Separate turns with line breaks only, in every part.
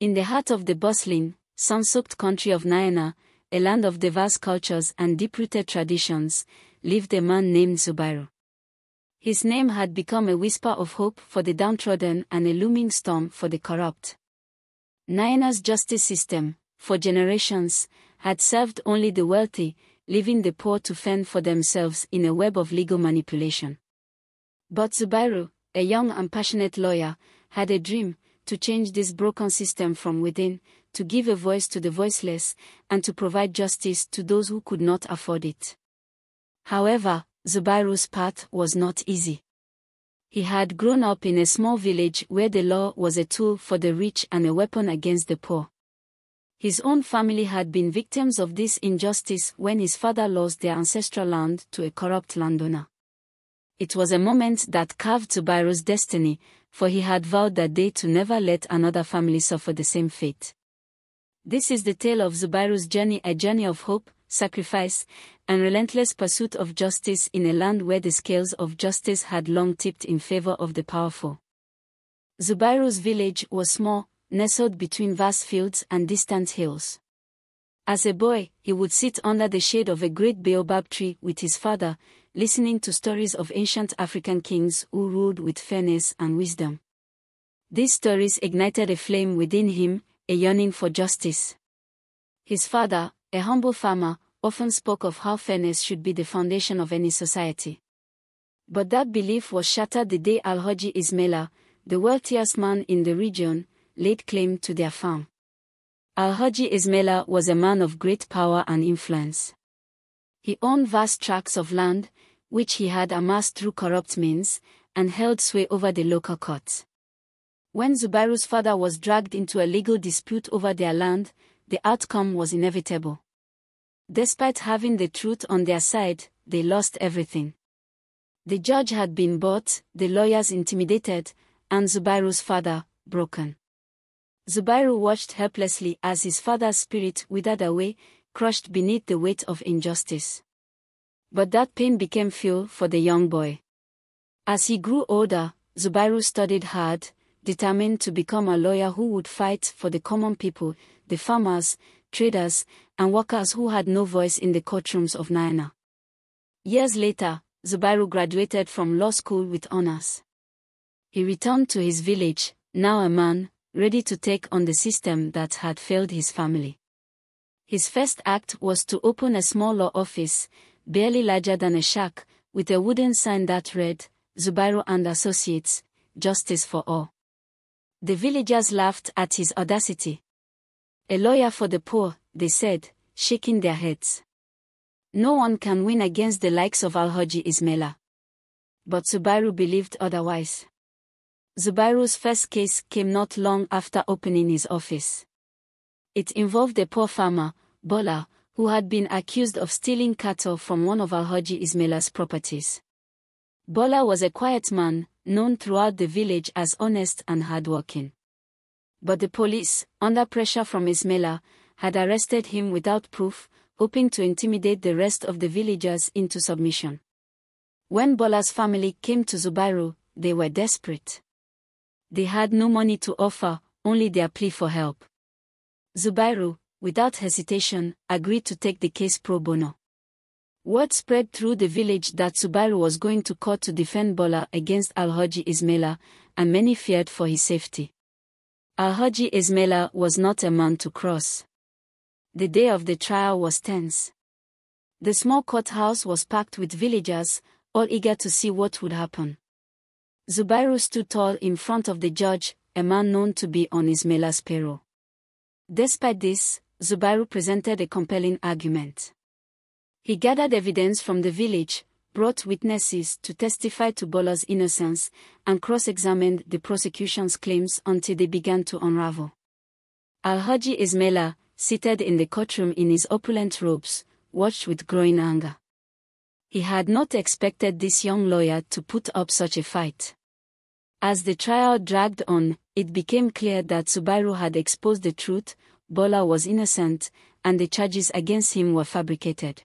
In the heart of the bustling, sun-soaked country of Nyana, a land of diverse cultures and deep-rooted traditions, lived a man named Zubairu. His name had become a whisper of hope for the downtrodden and a looming storm for the corrupt. Nyana's justice system, for generations, had served only the wealthy, leaving the poor to fend for themselves in a web of legal manipulation. But Zubairu, a young and passionate lawyer, had a dream: to change this broken system from within, to give a voice to the voiceless, and to provide justice to those who could not afford it. However, Zubairu's path was not easy. He had grown up in a small village where the law was a tool for the rich and a weapon against the poor. His own family had been victims of this injustice when his father lost their ancestral land to a corrupt landowner. It was a moment that carved Zubairu's destiny, for he had vowed that day to never let another family suffer the same fate. This is the tale of Zubairu's journey, a journey of hope, sacrifice, and relentless pursuit of justice in a land where the scales of justice had long tipped in favor of the powerful. Zubairu's village was small, nestled between vast fields and distant hills. As a boy, he would sit under the shade of a great baobab tree with his father, listening to stories of ancient African kings who ruled with fairness and wisdom. These stories ignited a flame within him, a yearning for justice. His father, a humble farmer, often spoke of how fairness should be the foundation of any society. But that belief was shattered the day Alhaji Ismaila, the wealthiest man in the region, laid claim to their farm. Alhaji Ismaila was a man of great power and influence. He owned vast tracts of land, which he had amassed through corrupt means, and held sway over the local courts. When Zubairu's father was dragged into a legal dispute over their land, the outcome was inevitable. Despite having the truth on their side, they lost everything. The judge had been bought, the lawyers intimidated, and Zubairu's father, broken. Zubairu watched helplessly as his father's spirit withered away, crushed beneath the weight of injustice. But that pain became fuel for the young boy. As he grew older, Zubairu studied hard, determined to become a lawyer who would fight for the common people, the farmers, traders, and workers who had no voice in the courtrooms of Nyana. Years later, Zubairu graduated from law school with honors. He returned to his village, now a man, ready to take on the system that had failed his family. His first act was to open a small law office, barely larger than a shack, with a wooden sign that read, "Zubairu and Associates, Justice for All." The villagers laughed at his audacity. "A lawyer for the poor," they said, shaking their heads. "No one can win against the likes of Alhaji Ismaila." But Zubairu believed otherwise. Zubairu's first case came not long after opening his office. It involved a poor farmer, Bola, who had been accused of stealing cattle from one of Alhaji Ismaila's properties. Bola was a quiet man, known throughout the village as honest and hardworking. But the police, under pressure from Ismaila, had arrested him without proof, hoping to intimidate the rest of the villagers into submission. When Bola's family came to Zubairu, they were desperate. They had no money to offer, only their plea for help. Zubairu, without hesitation, agreed to take the case pro bono. Word spread through the village that Zubairu was going to court to defend Bola against Alhaji Ismaila, and many feared for his safety. Alhaji Ismaila was not a man to cross. The day of the trial was tense. The small courthouse was packed with villagers, all eager to see what would happen. Zubairu stood tall in front of the judge, a man known to be on Ismaila's payroll. Despite this, Zubairu presented a compelling argument. He gathered evidence from the village, brought witnesses to testify to Bola's innocence, and cross-examined the prosecution's claims until they began to unravel. Alhaji Ismaila, seated in the courtroom in his opulent robes, watched with growing anger. He had not expected this young lawyer to put up such a fight. As the trial dragged on, it became clear that Zubairu had exposed the truth, Bola was innocent, and the charges against him were fabricated.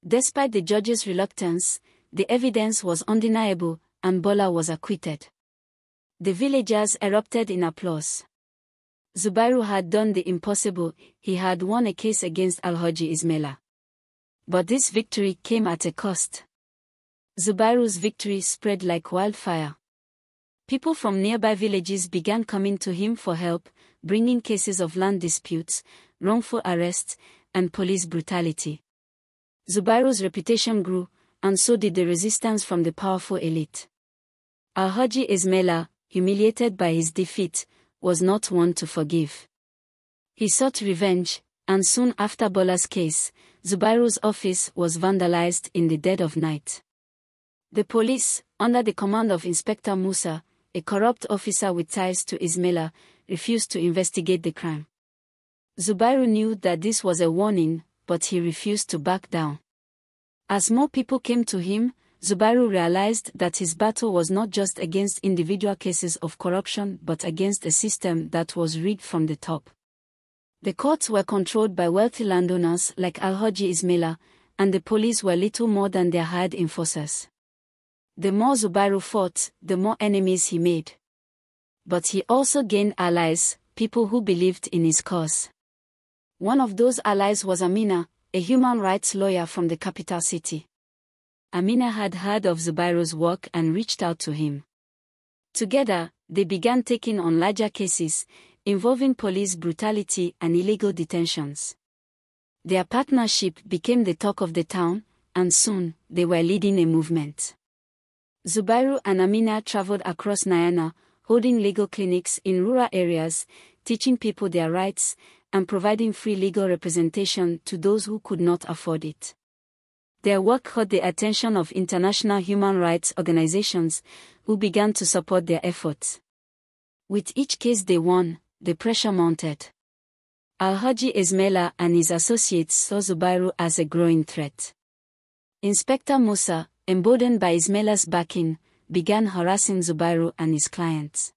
Despite the judge's reluctance, the evidence was undeniable, and Bola was acquitted. The villagers erupted in applause. Zubairu had done the impossible. He had won a case against Alhaji Ismaila. But this victory came at a cost. Zubairu's victory spread like wildfire. People from nearby villages began coming to him for help, bringing cases of land disputes, wrongful arrests, and police brutality. Zubairu's reputation grew, and so did the resistance from the powerful elite. Alhaji Ismaila, humiliated by his defeat, was not one to forgive. He sought revenge, and soon after Bola's case, Zubairu's office was vandalized in the dead of night. The police, under the command of Inspector Musa, a corrupt officer with ties to Ismaila, refused to investigate the crime. Zubairu knew that this was a warning, but he refused to back down. As more people came to him, Zubairu realized that his battle was not just against individual cases of corruption but against a system that was rigged from the top. The courts were controlled by wealthy landowners like Alhaji Ismaila, and the police were little more than their hired enforcers. The more Zubairu fought, the more enemies he made. But he also gained allies, people who believed in his cause. One of those allies was Amina, a human rights lawyer from the capital city. Amina had heard of Zubairu's work and reached out to him. Together, they began taking on larger cases, involving police brutality and illegal detentions. Their partnership became the talk of the town, and soon, they were leading a movement. Zubairu and Amina traveled across Nyana, holding legal clinics in rural areas, teaching people their rights, and providing free legal representation to those who could not afford it. Their work caught the attention of international human rights organizations, who began to support their efforts. With each case they won, the pressure mounted. Alhaji Ismaila and his associates saw Zubairu as a growing threat. Inspector Musa, emboldened by Ismaila's backing, began harassing Zubairu and his clients.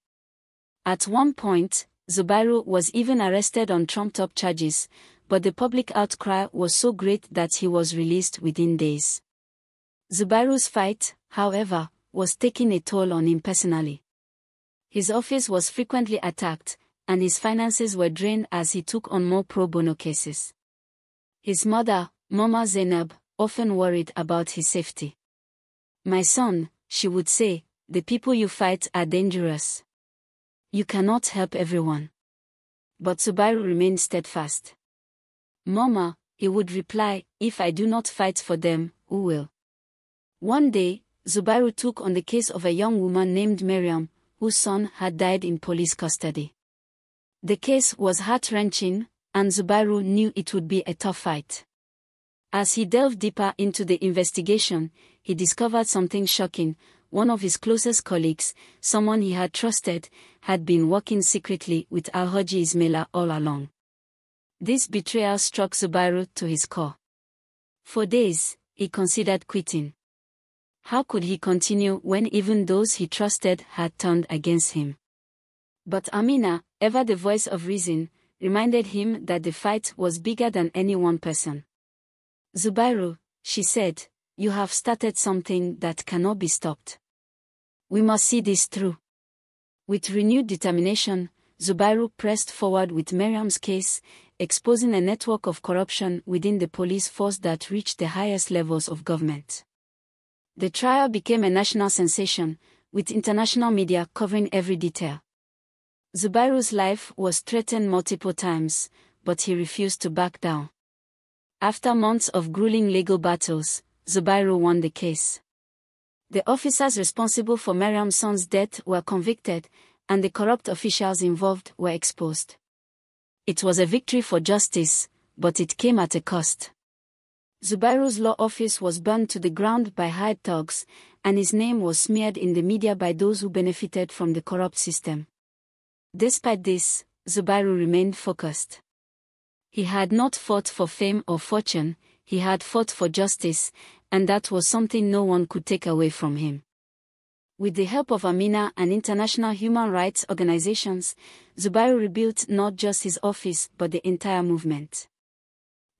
At one point, Zubairu was even arrested on trumped-up charges, but the public outcry was so great that he was released within days. Zubairu's fight, however, was taking a toll on him personally. His office was frequently attacked, and his finances were drained as he took on more pro bono cases. His mother, Mama Zainab, often worried about his safety. "My son," she would say, "the people you fight are dangerous. You cannot help everyone." But Zubairu remained steadfast. "Mama," he would reply, "if I do not fight for them, who will?" One day, Zubairu took on the case of a young woman named Miriam, whose son had died in police custody. The case was heart-wrenching, and Zubairu knew it would be a tough fight. As he delved deeper into the investigation, he discovered something shocking. One of his closest colleagues, someone he had trusted, had been working secretly with Alhaji Ismaila all along. This betrayal struck Zubairu to his core. For days, he considered quitting. How could he continue when even those he trusted had turned against him? But Amina, ever the voice of reason, reminded him that the fight was bigger than any one person. "Zubairu," she said, "you have started something that cannot be stopped. We must see this through." With renewed determination, Zubairu pressed forward with Miriam's case, exposing a network of corruption within the police force that reached the highest levels of government. The trial became a national sensation, with international media covering every detail. Zubairu's life was threatened multiple times, but he refused to back down. After months of grueling legal battles, Zubairu won the case. The officers responsible for Miriam's son's death were convicted, and the corrupt officials involved were exposed. It was a victory for justice, but it came at a cost. Zubairu's law office was burned to the ground by hired thugs, and his name was smeared in the media by those who benefited from the corrupt system. Despite this, Zubairu remained focused. He had not fought for fame or fortune, he had fought for justice, and that was something no one could take away from him. With the help of Amina and international human rights organizations, Zubairu rebuilt not just his office but the entire movement.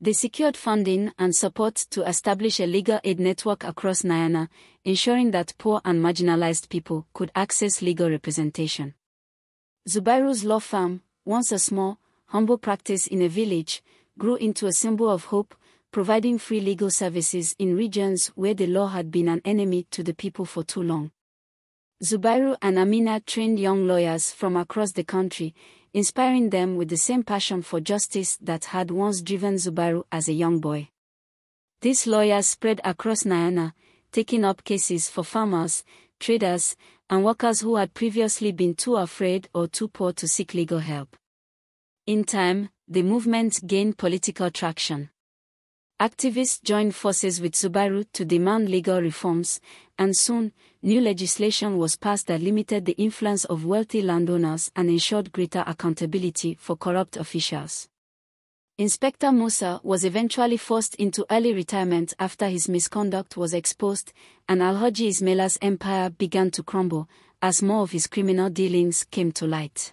They secured funding and support to establish a legal aid network across Nyana, ensuring that poor and marginalized people could access legal representation. Zubairu's law firm, once a small, humble practice in a village, grew into a symbol of hope, providing free legal services in regions where the law had been an enemy to the people for too long. Zubairu and Amina trained young lawyers from across the country, inspiring them with the same passion for justice that had once driven Zubairu as a young boy. These lawyers spread across Nyana, taking up cases for farmers, traders, and workers who had previously been too afraid or too poor to seek legal help. In time, the movement gained political traction. Activists joined forces with Zubairu to demand legal reforms, and soon, new legislation was passed that limited the influence of wealthy landowners and ensured greater accountability for corrupt officials. Inspector Musa was eventually forced into early retirement after his misconduct was exposed, and Alhaji Ismaila's empire began to crumble as more of his criminal dealings came to light.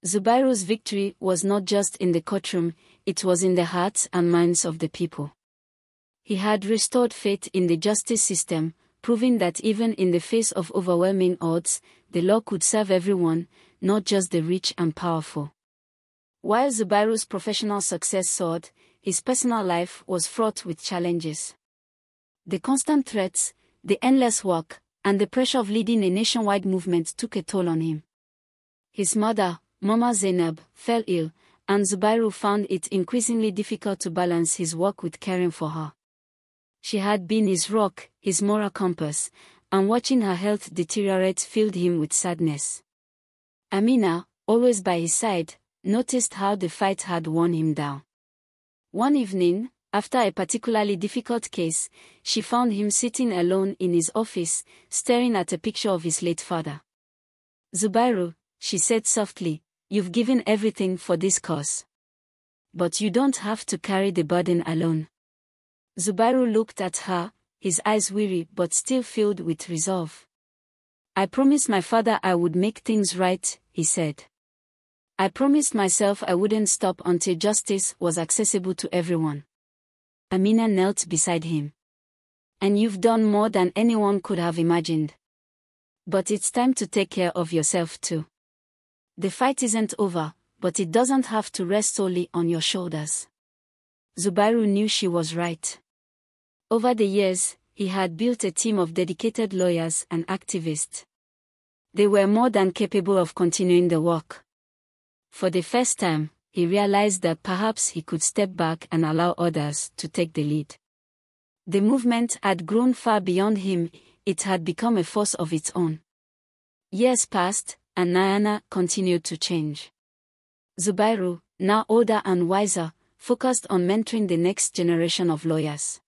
Zubairu's victory was not just in the courtroom, it was in the hearts and minds of the people. He had restored faith in the justice system, proving that even in the face of overwhelming odds, the law could serve everyone, not just the rich and powerful. While Zubairu's professional success soared, his personal life was fraught with challenges. The constant threats, the endless work, and the pressure of leading a nationwide movement took a toll on him. His mother, Mama Zainab, fell ill, and Zubairu found it increasingly difficult to balance his work with caring for her. She had been his rock, his moral compass, and watching her health deteriorate filled him with sadness. Amina, always by his side, noticed how the fight had worn him down. One evening, after a particularly difficult case, she found him sitting alone in his office, staring at a picture of his late father. "Zubairu," she said softly, "you've given everything for this cause. But you don't have to carry the burden alone." Zubairu looked at her, his eyes weary but still filled with resolve. "I promised my father I would make things right," he said. "I promised myself I wouldn't stop until justice was accessible to everyone." Amina knelt beside him. "And you've done more than anyone could have imagined. But it's time to take care of yourself too. The fight isn't over, but it doesn't have to rest solely on your shoulders." Zubairu knew she was right. Over the years, he had built a team of dedicated lawyers and activists. They were more than capable of continuing the work. For the first time, he realized that perhaps he could step back and allow others to take the lead. The movement had grown far beyond him, it had become a force of its own. Years passed, and Nyana continued to change. Zubairu, now older and wiser, focused on mentoring the next generation of lawyers.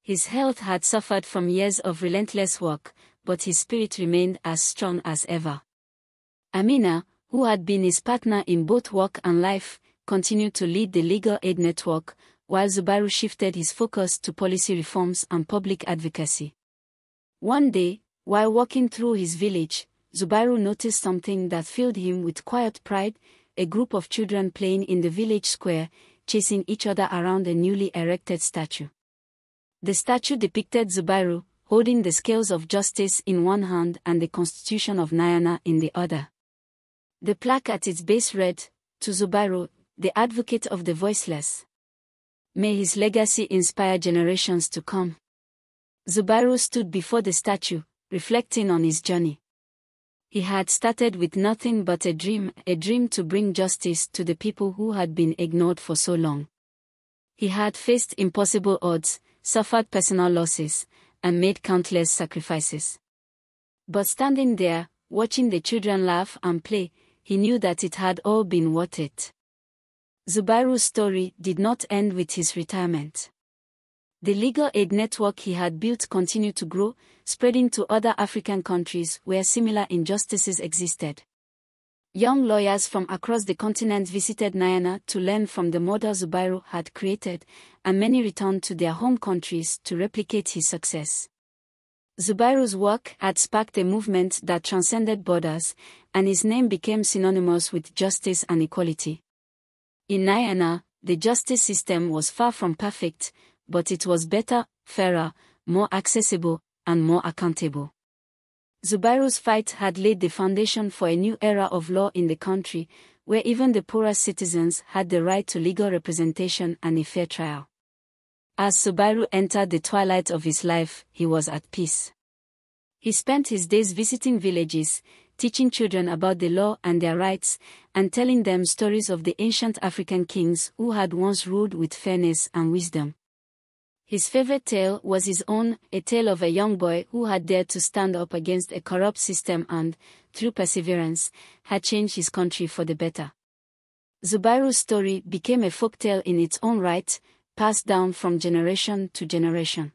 His health had suffered from years of relentless work, but his spirit remained as strong as ever. Amina, who had been his partner in both work and life, continued to lead the legal aid network, while Zubairu shifted his focus to policy reforms and public advocacy. One day, while walking through his village, Zubairu noticed something that filled him with quiet pride: a group of children playing in the village square, chasing each other around a newly erected statue. The statue depicted Zubairu, holding the scales of justice in one hand and the constitution of Nyana in the other. The plaque at its base read, "To Zubairu, the advocate of the voiceless. May his legacy inspire generations to come." Zubairu stood before the statue, reflecting on his journey. He had started with nothing but a dream to bring justice to the people who had been ignored for so long. He had faced impossible odds, suffered personal losses, and made countless sacrifices. But standing there, watching the children laugh and play, he knew that it had all been worth it. Zubairu's story did not end with his retirement. The legal aid network he had built continued to grow, spreading to other African countries where similar injustices existed. Young lawyers from across the continent visited Nyana to learn from the model Zubairu had created, and many returned to their home countries to replicate his success. Zubairu's work had sparked a movement that transcended borders, and his name became synonymous with justice and equality. In Nyana, the justice system was far from perfect, but it was better, fairer, more accessible, and more accountable. Zubairu's fight had laid the foundation for a new era of law in the country, where even the poorest citizens had the right to legal representation and a fair trial. As Zubairu entered the twilight of his life, he was at peace. He spent his days visiting villages, teaching children about the law and their rights, and telling them stories of the ancient African kings who had once ruled with fairness and wisdom. His favorite tale was his own, a tale of a young boy who had dared to stand up against a corrupt system and, through perseverance, had changed his country for the better. Zubairu's story became a folktale in its own right, passed down from generation to generation.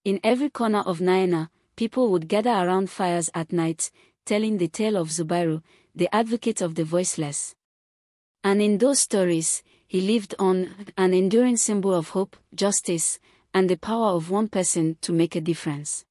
In every corner of Nyana, people would gather around fires at night, telling the tale of Zubairu, the advocate of the voiceless. And in those stories, he lived on, an enduring symbol of hope, justice, and the power of one person to make a difference.